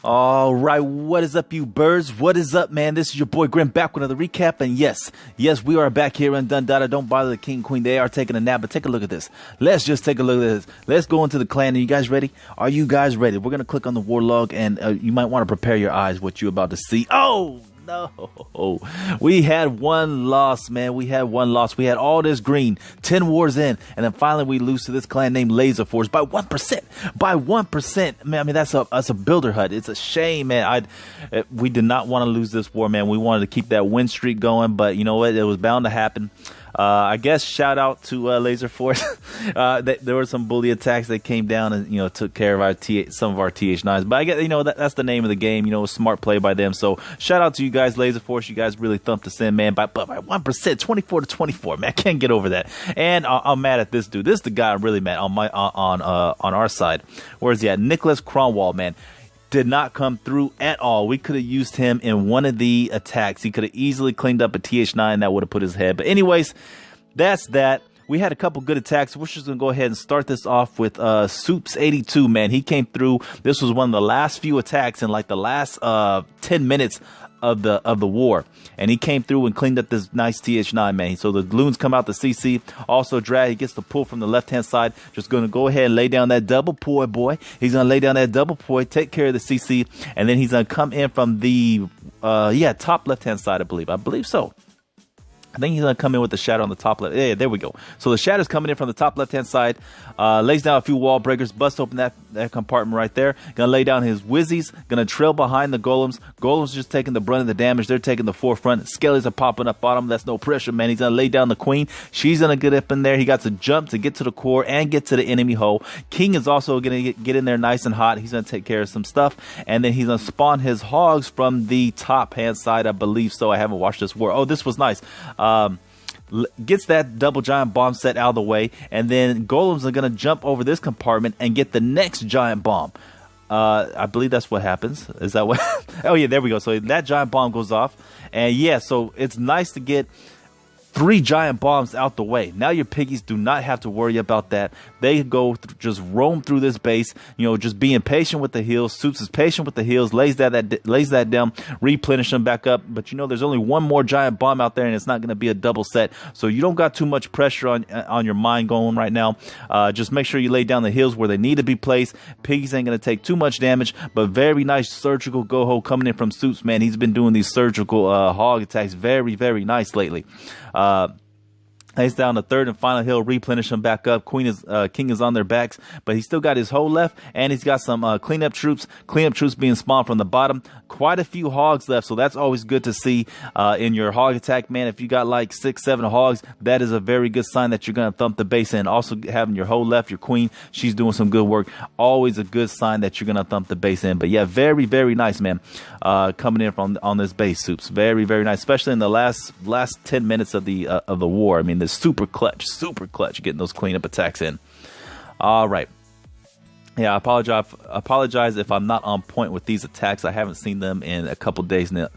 All right, what is up, you birds? What is up, man? This is your boy Grim back with another recap, and yes, we are back here in Dundada. Don't bother the king and queen; they are taking a nap. But take a look at this. Let's just take a look at this. Let's go into the clan. Are you guys ready? Are you guys ready? We're gonna click on the war log, and you might want to prepare your eyes what you're about to see. Oh no, we had one loss, man. We had one loss. We had all this green, 10 wars in, and then finally we lose to this clan named Laser Force by 1%. By 1%, man. I mean, that's a builder hut. It's a shame, man. We did not want to lose this war, man. We wanted to keep that win streak going, but you know what? It was bound to happen. I guess shout out to Laser Force. There were some bully attacks that came down and took care of some of our TH9s. But I guess that's the name of the game. A smart play by them. So shout out to you guys, Laser Force. You guys really thumped us in, man. But by 1%, 24-24, man. I can't get over that. And I'm mad at this dude. This is the guy I'm really mad on our side. Where is he at? Nicholas Cronwall, man. Did not come through at all. We could have used him in one of the attacks. He could have easily cleaned up a TH9 that would have put his head. But anyways, that's that. We had a couple good attacks. We're just going to go ahead and start this off with Soups82, man. He came through. This was one of the last few attacks in like the last 10 minutes of the war, and he came through and cleaned up this nice TH9, man. So the loons come out the CC, also drag. He gets the pull from the left hand side. Just gonna go ahead and lay down that double poi, boy. He's gonna lay down that double poi, take care of the CC, and then he's gonna come in from the top left hand side. I believe so. I think he's going to come in with the shadow on the top left. Yeah, there we go. So the shadow's coming in from the top left-hand side. Lays down a few wall breakers. Busts open that compartment right there. Going to lay down his whizzies. Going to trail behind the golems. Golems just taking the brunt of the damage. They're taking the forefront. Skellies are popping up bottom. That's no pressure, man. He's going to lay down the queen. She's going to get up in there. He got to jump to get to the core and get to the enemy hole. King is also going to get in there nice and hot. He's going to take care of some stuff. And then he's going to spawn his hogs from the top-hand side, I believe so. I haven't watched this war. Oh, this was nice. Gets that double giant bomb set out of the way, and then golems are going to jump over this compartment and get the next giant bomb. I believe that's what happens. Is that what? Oh, yeah, there we go. So that giant bomb goes off, and yeah, so it's nice to get 3 giant bombs out the way. Now your piggies do not have to worry about that. They go just roam through this base, just being patient with the heals. Soups is patient with the heals, lays that down, replenish them back up. But there's only one more giant bomb out there, and it's not going to be a double set. So you don't got too much pressure on your mind going right now. Just make sure you lay down the heals where they need to be placed. Piggies ain't going to take too much damage, but very nice surgical go-ho coming in from Soups, man. He's been doing these surgical hog attacks very, very nice lately. Lays down the third and final hill, replenish them back up. King is on their backs, but he's still got his hole left, and he's got some cleanup troops being spawned from the bottom. Quite a few hogs left, so that's always good to see in your hog attack, man. If you got like 6-7 hogs, that is a very good sign that you're going to thump the base in. Also having your hole left, your queen, she's doing some good work. Always a good sign that you're going to thump the base in. But yeah, very, very nice, man, coming in on this base, Soups. Very, very nice, especially in the last 10 minutes of the war. I mean, this super clutch getting those cleanup attacks in. All right. Yeah, I apologize if I'm not on point with these attacks. I haven't seen them in a couple days now,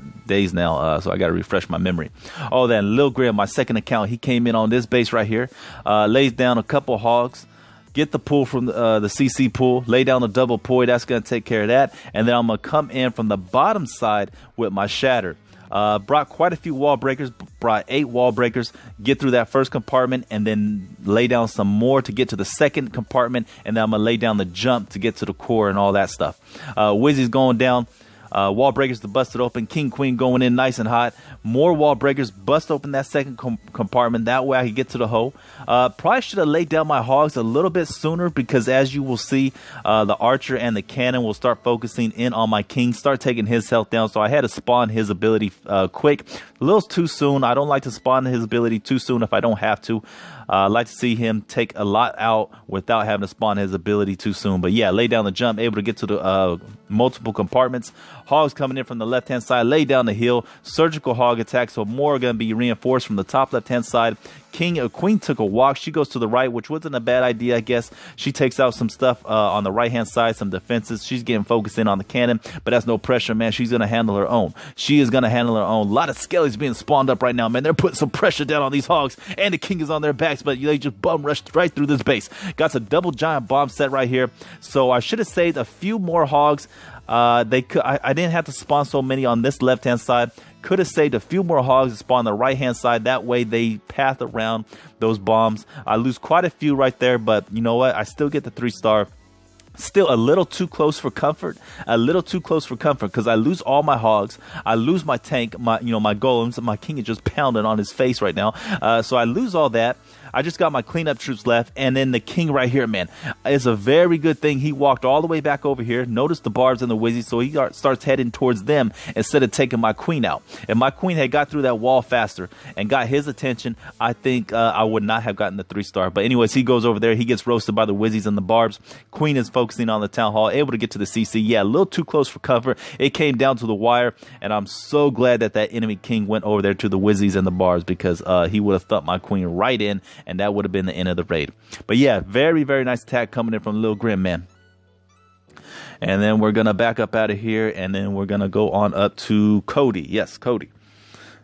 so I got to refresh my memory. Oh, then Lil Grim, my second account, he came in on this base right here, lays down a couple hogs, get the pull from the CC pull, lay down the double poi. That's going to take care of that. And then I'm going to come in from the bottom side with my shatter. Brought quite a few wall breakers, brought 8 wall breakers, get through that first compartment, and then lay down some more to get to the second compartment, and then I'm going to lay down the jump to get to the core and all that stuff. Wizzy's going down. Wall breakers to bust it open. King, queen going in nice and hot. More wall breakers. Bust open that second compartment. That way I can get to the hole. Probably should have laid down my hogs a little bit sooner, because as you will see, the archer and the cannon will start focusing in on my king. Start taking his health down. So I had to spawn his ability quick. A little too soon. I don't like to spawn his ability too soon if I don't have to. I like to see him take a lot out without having to spawn his ability too soon. But yeah, lay down the jump, able to get to the multiple compartments. Hogs coming in from the left-hand side, lay down the hill. Surgical hog attack, so more are going to be reinforced from the top left-hand side. Queen took a walk. She goes to the right, which wasn't a bad idea, I guess. She takes out some stuff on the right-hand side, some defenses. She's getting focused in on the cannon, but that's no pressure, man. She's going to handle her own. She is going to handle her own. A lot of skellies being spawned up right now, man. They're putting some pressure down on these hogs, and the king is on their backs, but they just bum rushed right through this base. Got a double giant bomb set right here, so I should have saved a few more hogs. I didn't have to spawn so many on this left-hand side. Could have saved a few more hogs to spawn on the right-hand side. That way they path around those bombs. I lose quite a few right there, but you know what? I still get the 3-star. Still a little too close for comfort. A little too close for comfort because I lose all my hogs. I lose my tank, my golems. My king is just pounding on his face right now. So I lose all that. I just got my cleanup troops left, and then the king right here, man, is a very good thing. He walked all the way back over here. Notice the barbs and the wizzies, so he starts heading towards them instead of taking my queen out. If my queen had got through that wall faster and got his attention, I think I would not have gotten the 3-star. But anyways, he goes over there. He gets roasted by the wizzies and the barbs. Queen is focusing on the town hall, able to get to the CC. Yeah, a little too close for cover. It came down to the wire, and I'm so glad that enemy king went over there to the wizzies and the barbs because he would have thumped my queen right in, and that would have been the end of the raid. But yeah, very, very nice attack coming in from Lil Grim, man. And then we're going to back up out of here, and then we're going to go on up to Cody. Yes, Cody.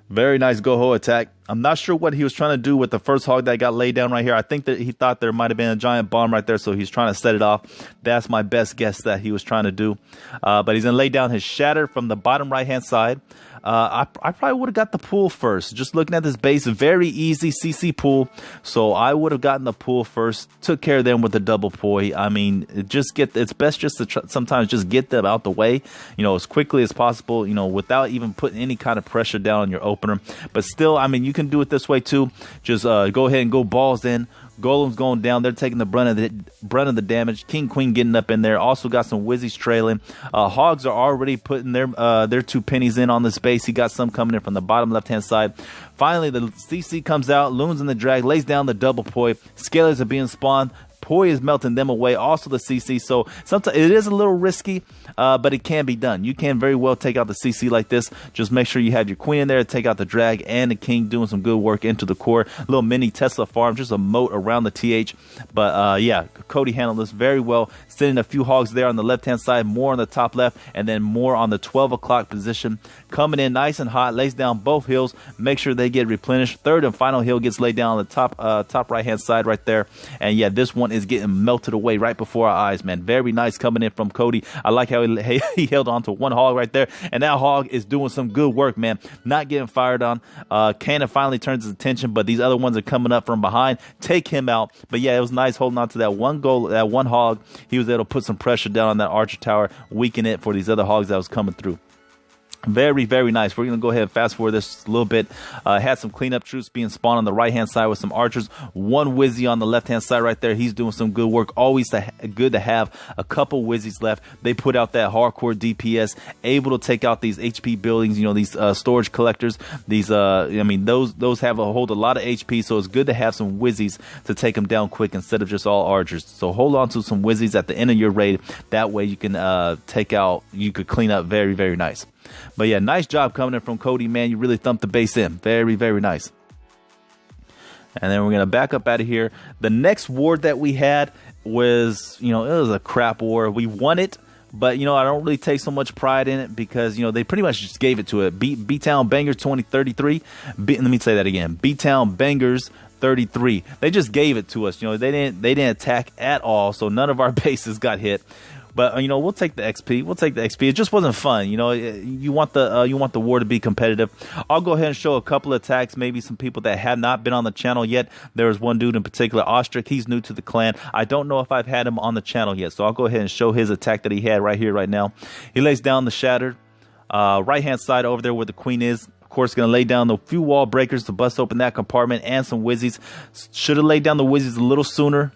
Very nice go-ho attack. I'm not sure what he was trying to do with the first hog that got laid down right here. I think that he thought there might have been a giant bomb right there, so he's trying to set it off. That's my best guess that he was trying to do. But he's going to lay down his shatter from the bottom right-hand side. I probably would have got the pool first. Just looking at this base, very easy CC pool. So I would have gotten the pool first. Took care of them with the double poi. I mean, it's best just to sometimes just get them out the way, as quickly as possible, without even putting any kind of pressure down on your opener. But still, I mean, you can do it this way too. Just go ahead and go balls in. Golems going down. They're taking the brunt of the damage. King, queen getting up in there. Also got some wizzies trailing. Hogs are already putting their 2 pennies in on this base. He got some coming in from the bottom left-hand side. Finally, the CC comes out. Loons in the drag. Lays down the double poi. Scalers are being spawned. Poi is melting them away. Also the CC. So sometimes it is a little risky, but it can be done. You can very well take out the CC like this. Just make sure you have your queen in there to take out the drag, and the king doing some good work into the core. Little mini Tesla farm, just a moat around the TH. But yeah, Cody handled this very well. Sending a few hogs there on the left-hand side, more on the top left, and then more on the 12 o'clock position. Coming in nice and hot, lays down both hills. Make sure they get replenished. Third and final hill gets laid down on the top right-hand side right there. And yeah, this one is getting melted away right before our eyes, man. Very nice coming in from Cody. I like how he held on to one hog right there, and that hog is doing some good work, man. Not getting fired on. Cannon finally turns his attention, but these other ones are coming up from behind. Take him out. But yeah, it was nice holding on to that one goal, that one hog. He was able to put some pressure down on that archer tower, weaken it for these other hogs that was coming through. Very, very nice. We're going to go ahead and fast forward this a little bit. Had some cleanup troops being spawned on the right-hand side with some archers. One wizzy on the left-hand side right there. He's doing some good work. Always good to have a couple wizzies left. They put out that hardcore DPS, able to take out these HP buildings, these storage collectors. These, I mean, those hold a lot of HP, so it's good to have some wizzies to take them down quick instead of just all archers. So hold on to some wizzies at the end of your raid. That way you can you could clean up very, very nice. But yeah, nice job coming in from Cody, man. You really thumped the base in. Very, very nice. And then we're going to back up out of here. The next ward that we had was, it was a crap war. We won it, but, I don't really take so much pride in it because, they pretty much just gave it to it. B-Town Bangers 2033. Let me say that again. B-Town Bangers 33. They just gave it to us. They didn't attack at all, so none of our bases got hit. But we'll take the XP. We'll take the XP. It just wasn't fun. You want the war to be competitive. I'll go ahead and show a couple of attacks. Maybe some people that have not been on the channel yet. There was one dude in particular, Ostrich. He's new to the clan. I don't know if I've had him on the channel yet, so I'll go ahead and show his attack that he had right here, right now. He lays down the Shattered. Right hand side over there where the queen is. Of course, going to lay down the few wall breakers to bust open that compartment and some wizzies. Should have laid down the wizzies a little sooner,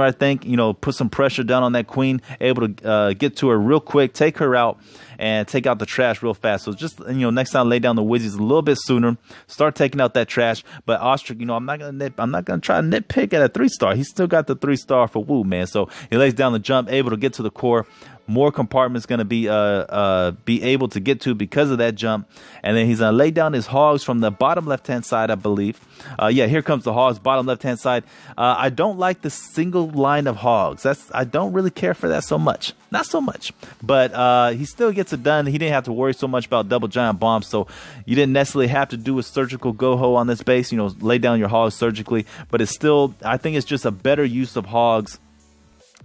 I think. Put some pressure down on that queen, able to get to her real quick, take her out, and take out the trash real fast. So just, next time lay down the wizzies a little bit sooner, start taking out that trash. But Ostrich, I'm not gonna try to nitpick at a 3-star. He's still got the 3-star for Woo, man. So he lays down the jump, able to get to the core. more compartments going to be able to get to because of that jump. And then he's going to lay down his hogs from the bottom left-hand side, I believe. Yeah, here comes the hogs, bottom left-hand side. I don't like the single line of hogs. I don't really care for that so much. Not so much. But he still gets it done. He didn't have to worry so much about double giant bombs, so you didn't necessarily have to do a surgical go-ho on this base, you know, lay down your hogs surgically. But it's still, I think it's just a better use of hogs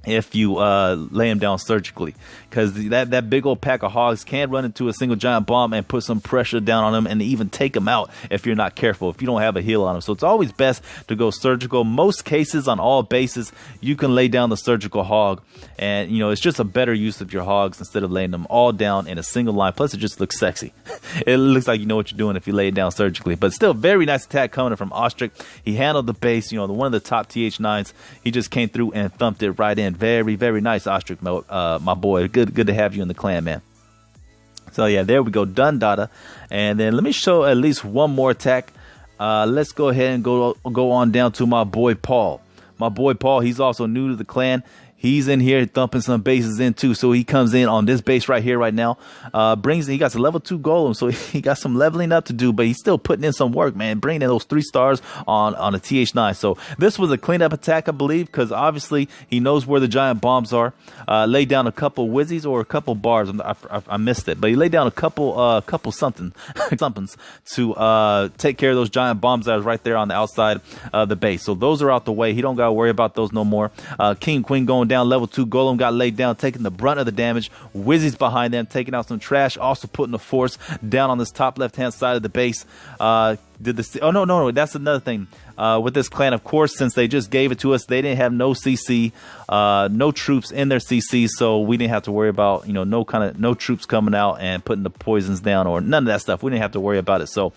if you lay them down surgically, because that big old pack of hogs can run into a single giant bomb and put some pressure down on them and even take them out if you're not careful, if you don't have a heal on them. So it's always best to go surgical. Most cases on all bases you can lay down the surgical hog, and you know, it's just a better use of your hogs instead of laying them all down in a single line. Plus it just looks sexy. It looks like you know what you're doing if you lay it down surgically. But still, very nice attack coming from Ostrich. He handled the base, you know, one of the top TH9s. He just came through and thumped it right in. Very, very nice, Ostrich, my boy. Good to have you in the clan, man. So yeah, there we go, done, Dada. And then let me show at least one more attack. Let's go ahead and go on down to my boy Paul. My boy Paul, he's also new to the clan. He's in here thumping some bases in too. So he comes in on this base right here right now. He got a level 2 golem, so he got some leveling up to do, but he's still putting in some work, man, bringing in those 3 stars on a TH9. So this was a cleanup attack, I believe, because obviously he knows where the giant bombs are. Laid down a couple whizzies or a couple bars. I missed it, but he laid down a couple somethings to take care of those giant bombs that was right there on the outside of the base. So those are out the way. He don't gotta worry about those no more. King Queen going down, level 2 golem got laid down, taking the brunt of the damage. Whizzies behind them, taking out some trash, also putting the force down on this top left hand side of the base. Oh no, that's another thing with this clan. Of course, since they just gave it to us, they didn't have no CC, no troops in their CC, so we didn't have to worry about, you know, no troops coming out and putting the poisons down or none of that stuff. We didn't have to worry about it. So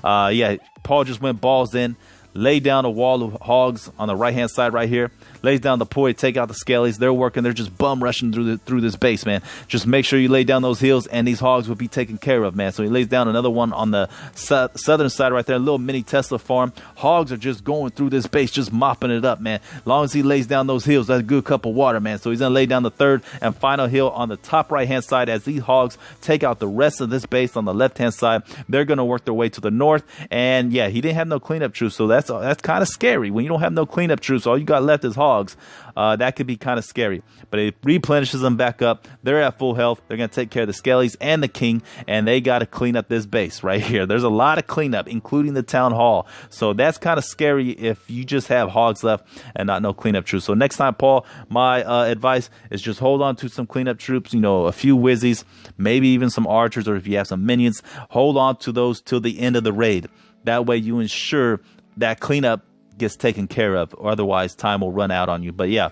yeah, Paul just went balls in, laid down a wall of hogs on the right hand side right here, lays down the poi, take out the scalies. They're working, they're just bum rushing through this base, man. Just make sure you lay down those heals and these hogs will be taken care of, man. So he lays down another one on the southern side right there, a little mini Tesla farm. Hogs are just going through this base, just mopping it up, man. As long as he lays down those heals, that's a good cup of water, man. So he's gonna lay down the third and final heal on the top right hand side as these hogs take out the rest of this base on the left hand side. They're gonna work their way to the north, and yeah, he didn't have no cleanup troops, so that's kind of scary. When you don't have no cleanup troops, all you got left is hogs. That could be kind of scary, but it replenishes them back up. They're at full health. They're going to take care of the Skellies and the King, and they got to clean up this base right here. There's a lot of cleanup, including the town hall. So that's kind of scary if you just have hogs left and not no cleanup troops. So next time, Paul, my advice is just hold on to some cleanup troops, you know, a few whizzies, maybe even some archers, or if you have some minions, hold on to those till the end of the raid. That way you ensure that cleanup gets taken care of, or otherwise time will run out on you. But yeah,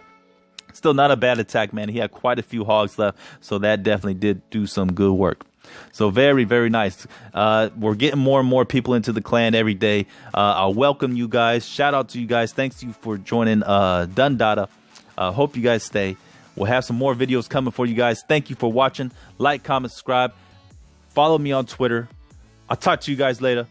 still not a bad attack, man. He had quite a few hogs left, so that definitely did do some good work. So very, very nice. We're getting more and more people into the clan every day. I welcome you guys. Shout out to you guys. Thanks you for joining Dundada. Hope you guys stay. We'll have some more videos coming for you guys. Thank you for watching. Like, comment, subscribe. Follow me on Twitter. I'll talk to you guys later.